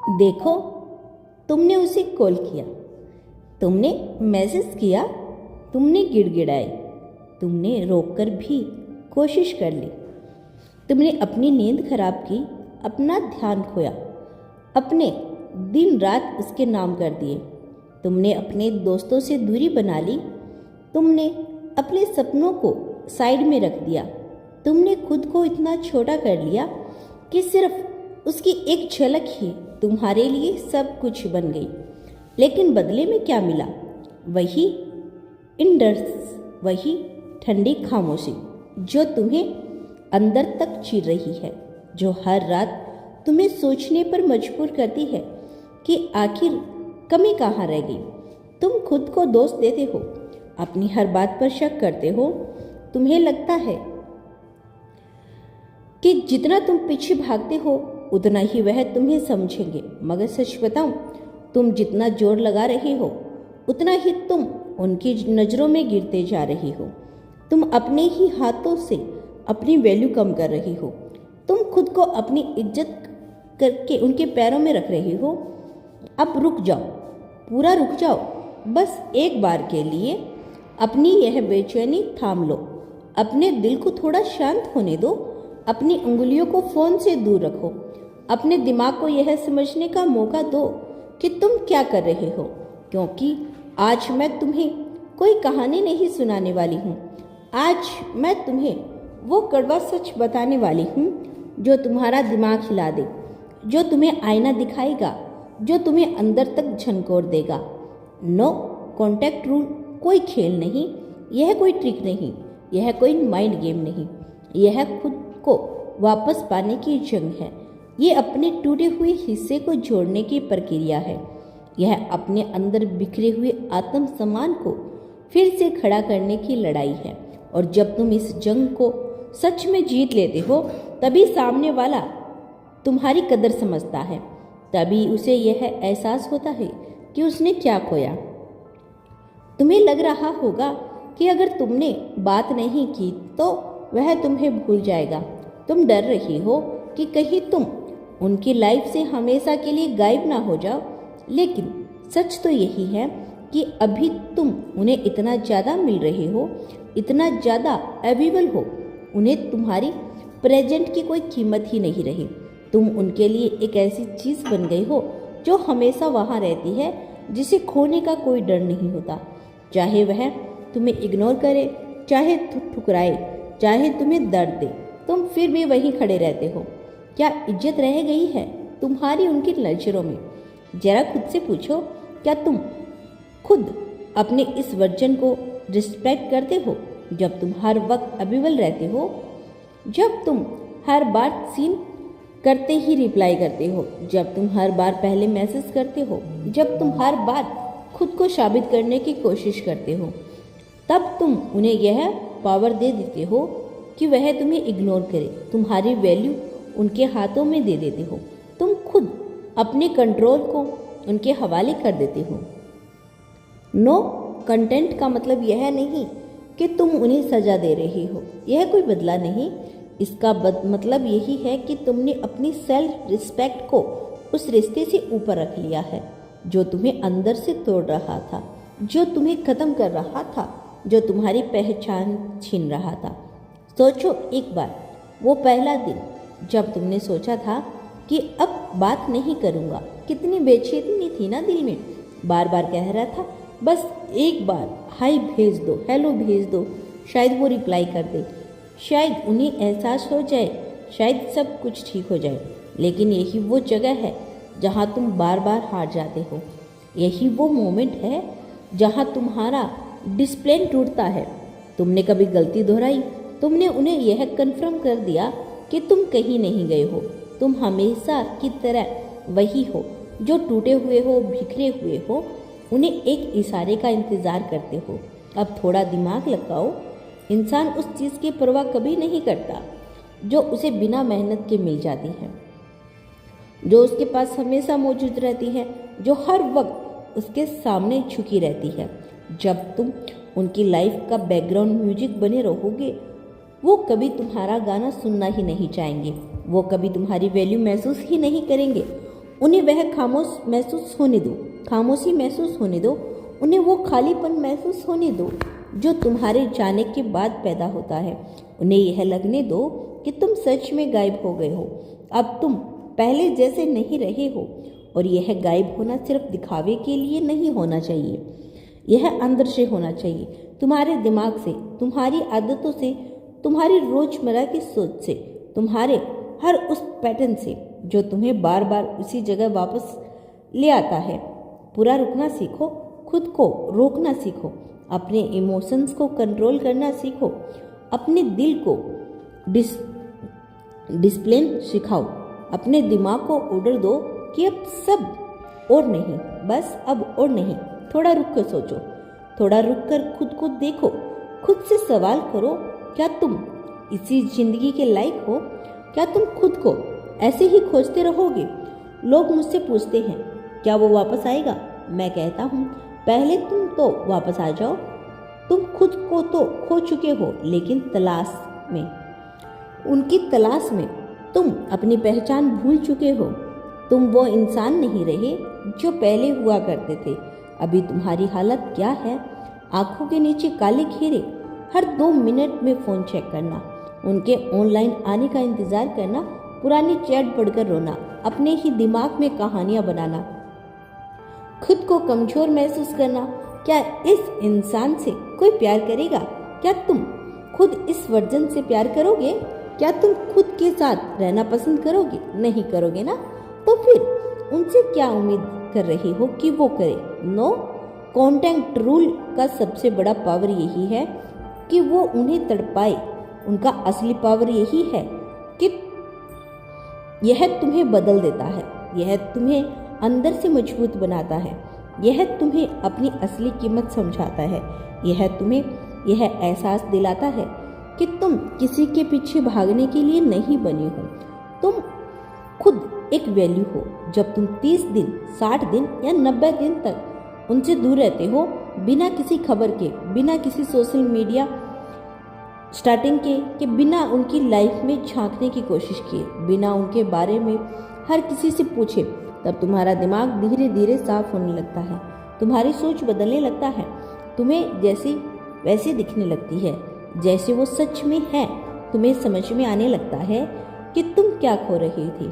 देखो, तुमने उसे कॉल किया, तुमने मैसेज किया, तुमने गिड़गिड़ाए, तुमने रोककर भी कोशिश कर ली, तुमने अपनी नींद खराब की, अपना ध्यान खोया, अपने दिन रात उसके नाम कर दिए, तुमने अपने दोस्तों से दूरी बना ली, तुमने अपने सपनों को साइड में रख दिया, तुमने खुद को इतना छोटा कर लिया कि सिर्फ उसकी एक झलक ही तुम्हारे लिए सब कुछ बन गई। लेकिन बदले में क्या मिला? वही इंडर्स, वही ठंडी खामोशी जो तुम्हें अंदर तक चीर रही है, जो हर रात तुम्हें सोचने पर मजबूर करती है कि आखिर कमी कहाँ रह गई। तुम खुद को दोष देते हो, अपनी हर बात पर शक करते हो। तुम्हें लगता है कि जितना तुम पीछे भागते हो उतना ही वह तुम्हें समझेंगे, मगर सच बताऊं, तुम जितना जोर लगा रहे हो उतना ही तुम उनकी नज़रों में गिरते जा रही हो। तुम अपने ही हाथों से अपनी वैल्यू कम कर रही हो। तुम खुद को अपनी इज्जत करके उनके पैरों में रख रही हो। अब रुक जाओ, पूरा रुक जाओ, बस एक बार के लिए अपनी यह बेचैनी थाम लो, अपने दिल को थोड़ा शांत होने दो, अपनी उंगलियों को फ़ोन से दूर रखो, अपने दिमाग को यह समझने का मौका दो कि तुम क्या कर रहे हो। क्योंकि आज मैं तुम्हें कोई कहानी नहीं सुनाने वाली हूँ, आज मैं तुम्हें वो कड़वा सच बताने वाली हूँ जो तुम्हारा दिमाग हिला दे, जो तुम्हें आईना दिखाएगा, जो तुम्हें अंदर तक झंकोर देगा। नो कॉन्टैक्ट रूल कोई खेल नहीं, यह कोई ट्रिक नहीं, यह कोई माइंड गेम नहीं, यह खुद को वापस पाने की जंग है। ये अपने टूटे हुए हिस्से को जोड़ने की प्रक्रिया है। यह अपने अंदर बिखरे हुए आत्म सम्मान को फिर से खड़ा करने की लड़ाई है। और जब तुम इस जंग को सच में जीत लेते हो, तभी सामने वाला तुम्हारी कदर समझता है, तभी उसे यह एहसास होता है कि उसने क्या खोया। तुम्हें लग रहा होगा कि अगर तुमने बात नहीं की तो वह तुम्हें भूल जाएगा। तुम डर रही हो कि कहीं तुम उनकी लाइफ से हमेशा के लिए गायब ना हो जाओ। लेकिन सच तो यही है कि अभी तुम उन्हें इतना ज़्यादा मिल रहे हो, इतना ज़्यादा अवेलेबल हो, उन्हें तुम्हारी प्रेजेंट की कोई कीमत ही नहीं रही। तुम उनके लिए एक ऐसी चीज़ बन गई हो जो हमेशा वहाँ रहती है, जिसे खोने का कोई डर नहीं होता। चाहे वह तुम्हें इग्नोर करे, चाहे ठुकराए, चाहे तुम्हें दर्द दे, तुम फिर भी वहीं खड़े रहते हो। क्या इज्जत रह गई है तुम्हारी उनकी नज़रों में? जरा खुद से पूछो, क्या तुम खुद अपने इस वर्जन को रिस्पेक्ट करते हो? जब तुम हर वक्त अवेलेबल रहते हो, जब तुम हर बार सीन करते ही रिप्लाई करते हो, जब तुम हर बार पहले मैसेज करते हो, जब तुम हर बार खुद को साबित करने की कोशिश करते हो, तब तुम उन्हें यह पावर दे देते हो कि वह तुम्हें इग्नोर करे। तुम्हारी वैल्यू उनके हाथों में दे देते हो। तुम खुद अपने कंट्रोल को उनके हवाले कर देते हो। नो कंटेंट का मतलब यह नहीं कि तुम उन्हें सजा दे रही हो, यह कोई बदला नहीं। इसका मतलब यही है कि तुमने अपनी सेल्फ रिस्पेक्ट को उस रिश्ते से ऊपर रख लिया है जो तुम्हें अंदर से तोड़ रहा था, जो तुम्हें ख़त्म कर रहा था, जो तुम्हारी पहचान छीन रहा था। सोचो एक बार, वो पहला दिन जब तुमने सोचा था कि अब बात नहीं करूँगा, कितनी बेचैनी थी ना दिल में। बार बार कह रहा था, बस एक बार हाय भेज दो, हेलो भेज दो, शायद वो रिप्लाई कर दे, शायद उन्हें एहसास हो जाए, शायद सब कुछ ठीक हो जाए। लेकिन यही वो जगह है जहाँ तुम बार बार हार जाते हो। यही वो मोमेंट है जहाँ तुम्हारा डिसिप्लिन टूटता है। तुमने कभी गलती दोहराई, तुमने उन्हें यह कन्फर्म कर दिया कि तुम कहीं नहीं गए हो। तुम हमेशा की तरह वही हो जो टूटे हुए हो, बिखरे हुए हो, उन्हें एक इशारे का इंतज़ार करते हो। अब थोड़ा दिमाग लगाओ। इंसान उस चीज़ की परवाह कभी नहीं करता जो उसे बिना मेहनत के मिल जाती है, जो उसके पास हमेशा मौजूद रहती है, जो हर वक्त उसके सामने झुकी रहती है। जब तुम उनकी लाइफ का बैकग्राउंड म्यूजिक बने रहोगे, वो कभी तुम्हारा गाना सुनना ही नहीं चाहेंगे, वो कभी तुम्हारी वैल्यू महसूस ही नहीं करेंगे, उन्हें वह खामोशी महसूस होने दो, उन्हें वो खालीपन महसूस होने दो जो तुम्हारे जाने के बाद पैदा होता है। उन्हें यह लगने दो कि तुम सच में गायब हो गए हो, अब तुम पहले जैसे नहीं रहे हो। और यह गायब होना सिर्फ दिखावे के लिए नहीं होना चाहिए, यह अंदर से होना चाहिए, तुम्हारे दिमाग से, तुम्हारी आदतों से, तुम्हारी रोजमर्रा की सोच से, तुम्हारे हर उस पैटर्न से जो तुम्हें बार बार उसी जगह वापस ले आता है। पूरा रुकना सीखो, खुद को रोकना सीखो, अपने इमोशंस को कंट्रोल करना सीखो, अपने दिल को डिसिप्लिन सिखाओ, अपने दिमाग को ऑर्डर दो कि अब सब और नहीं, बस अब और नहीं। थोड़ा रुक कर सोचो, थोड़ा रुक कर खुद को देखो, खुद से सवाल करो, क्या तुम इसी जिंदगी के लायक हो? क्या तुम खुद को ऐसे ही खोजते रहोगे? लोग मुझसे पूछते हैं क्या वो वापस आएगा? मैं कहता हूँ पहले तुम तो वापस आ जाओ। तुम खुद को तो खो चुके हो, लेकिन तलाश में, उनकी तलाश में तुम अपनी पहचान भूल चुके हो। तुम वो इंसान नहीं रहे जो पहले हुआ करते थे। अभी तुम्हारी हालत क्या है? आंखों के नीचे काले घेरे, हर 2 मिनट में फ़ोन चेक करना, उनके ऑनलाइन आने का इंतज़ार करना, पुरानी चैट पढ़कर रोना, अपने ही दिमाग में कहानियाँ बनाना, खुद को कमज़ोर महसूस करना। क्या इस इंसान से कोई प्यार करेगा? क्या तुम खुद इस वर्जन से प्यार करोगे? क्या तुम खुद के साथ रहना पसंद करोगे? नहीं करोगे ना, तो फिर उनसे क्या उम्मीद कर रही हो कि वो करे? नो कॉन्टैक्ट रूल का सबसे बड़ा पावर यही है कि वो उन्हें तड़पाए। उनका असली पावर यही है कि यह तुम्हें बदल देता है, यह तुम्हें अंदर से मजबूत बनाता है, यह तुम्हें अपनी असली कीमत समझाता है, यह तुम्हें यह एहसास दिलाता है कि तुम किसी के पीछे भागने के लिए नहीं बनी हो। तुम खुद एक वैल्यू हो। जब तुम 30 दिन, 60 दिन या 90 दिन तक उनसे दूर रहते हो, बिना किसी खबर के, बिना किसी सोशल मीडिया स्टार्टिंग के बिना उनकी लाइफ में झांकने की कोशिश किए, बिना उनके बारे में हर किसी से पूछे, तब तुम्हारा दिमाग धीरे धीरे साफ होने लगता है, तुम्हारी सोच बदलने लगता है, तुम्हें जैसी वैसी दिखने लगती है जैसे वो सच में है। तुम्हें समझ में आने लगता है कि तुम क्या खो रहे थे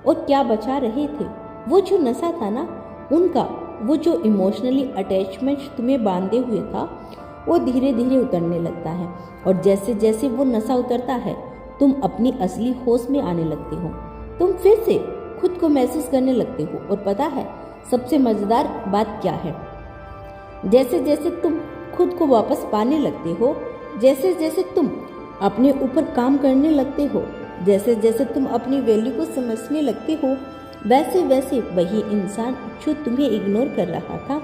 और क्या बचा रहे थे। वो जो नशा था ना उनका, वो जो इमोशनली अटैचमेंट तुम्हें बांधे हुए था, वो धीरे धीरे उतरने लगता है। और जैसे जैसे वो नशा उतरता है, तुम अपनी असली होश में आने लगते हो। तुम फिर से खुद को महसूस करने लगते हो। और पता है सबसे मज़ेदार बात क्या है? जैसे जैसे तुम खुद को वापस पाने लगते हो, जैसे जैसे तुम अपने ऊपर काम करने लगते हो, जैसे जैसे तुम अपनी वैल्यू को समझने लगते हो, वैसे वैसे वही इंसान जो तुम्हें इग्नोर कर रहा था,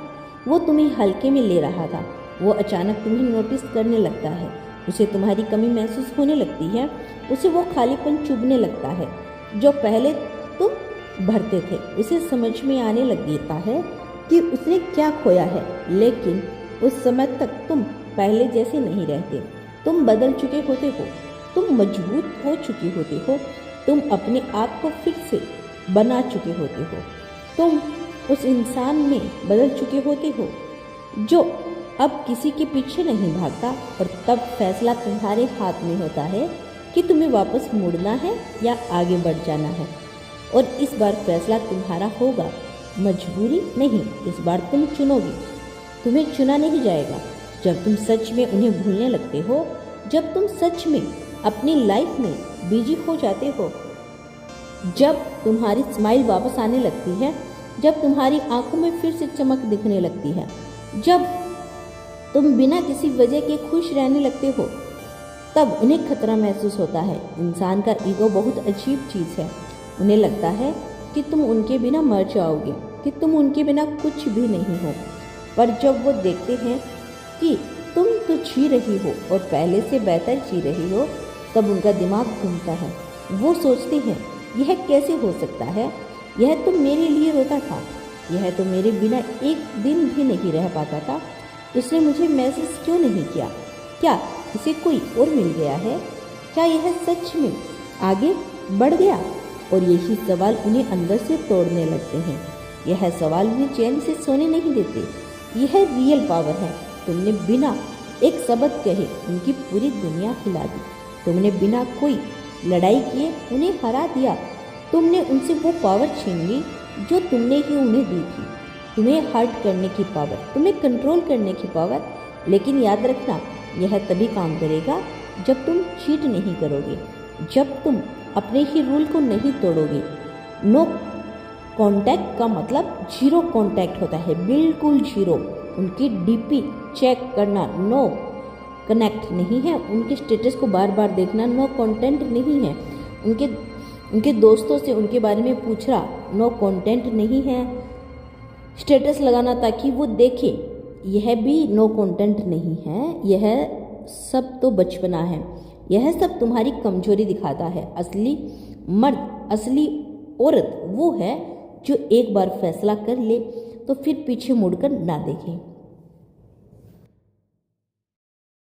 वो तुम्हें हल्के में ले रहा था, वो अचानक तुम्हें नोटिस करने लगता है। उसे तुम्हारी कमी महसूस होने लगती है, उसे वो खालीपन चुभने लगता है जो पहले तुम भरते थे। उसे समझ में आने लगता है कि उसने क्या खोया है, लेकिन उस समय तक तुम पहले जैसे नहीं रहते। तुम बदल चुके होते हो, तुम मजबूत हो चुके होते हो, तुम अपने आप को फिर से बना चुके होते हो, तुम उस इंसान में बदल चुके होते हो जो अब किसी के पीछे नहीं भागता। और तब फैसला तुम्हारे हाथ में होता है कि तुम्हें वापस मुड़ना है या आगे बढ़ जाना है। और इस बार फैसला तुम्हारा होगा, मजबूरी नहीं। इस बार तुम चुनोगे, तुम्हें चुना नहीं जाएगा। जब तुम सच में उन्हें भूलने लगते हो, जब तुम सच में अपनी लाइफ में बिजी हो जाते हो, जब तुम्हारी स्माइल वापस आने लगती है, जब तुम्हारी आंखों में फिर से चमक दिखने लगती है, जब तुम बिना किसी वजह के खुश रहने लगते हो, तब उन्हें खतरा महसूस होता है। इंसान का ईगो बहुत अजीब चीज़ है। उन्हें लगता है कि तुम उनके बिना मर जाओगे, कि तुम उनके बिना कुछ भी नहीं हो। पर जब वो देखते हैं कि तुम तो जी रही हो और पहले से बेहतर जी रही हो, तब उनका दिमाग घूमता है। वो सोचते हैं यह कैसे हो सकता है? यह तो मेरे लिए रोता था, यह तो मेरे बिना एक दिन भी नहीं रह पाता था, उसने मुझे मैसेज क्यों नहीं किया? क्या इसे कोई और मिल गया है? क्या यह सच में आगे बढ़ गया? और यही सवाल उन्हें अंदर से तोड़ने लगते हैं। यह सवाल उन्हें चैन से सोने नहीं देते। यह रियल पावर है। तुमने बिना एक शब्द कहे उनकी पूरी दुनिया हिला दी। तुमने बिना कोई लड़ाई किए उन्हें हरा दिया। तुमने उनसे वो पावर छीन ली जो तुमने ही उन्हें दी थी। तुम्हें हर्ट करने की पावर, तुम्हें कंट्रोल करने की पावर। लेकिन याद रखना, यह तभी काम करेगा जब तुम चीट नहीं करोगे, जब तुम अपने ही रूल को नहीं तोड़ोगे। नो कांटेक्ट का मतलब जीरो कांटेक्ट होता है, बिल्कुल जीरो। उनकी डीपी चेक करना नो कनेक्ट नहीं है। उनके स्टेटस को बार बार देखना नो कंटेंट नहीं है। उनके दोस्तों से उनके बारे में पूछना नो कंटेंट नहीं है। स्टेटस लगाना ताकि वो देखे, यह भी नो कंटेंट नहीं है। यह सब तो बचपना है। यह सब तुम्हारी कमजोरी दिखाता है। असली मर्द, असली औरत वो है जो एक बार फैसला कर ले तो फिर पीछे मुड़कर ना देखे।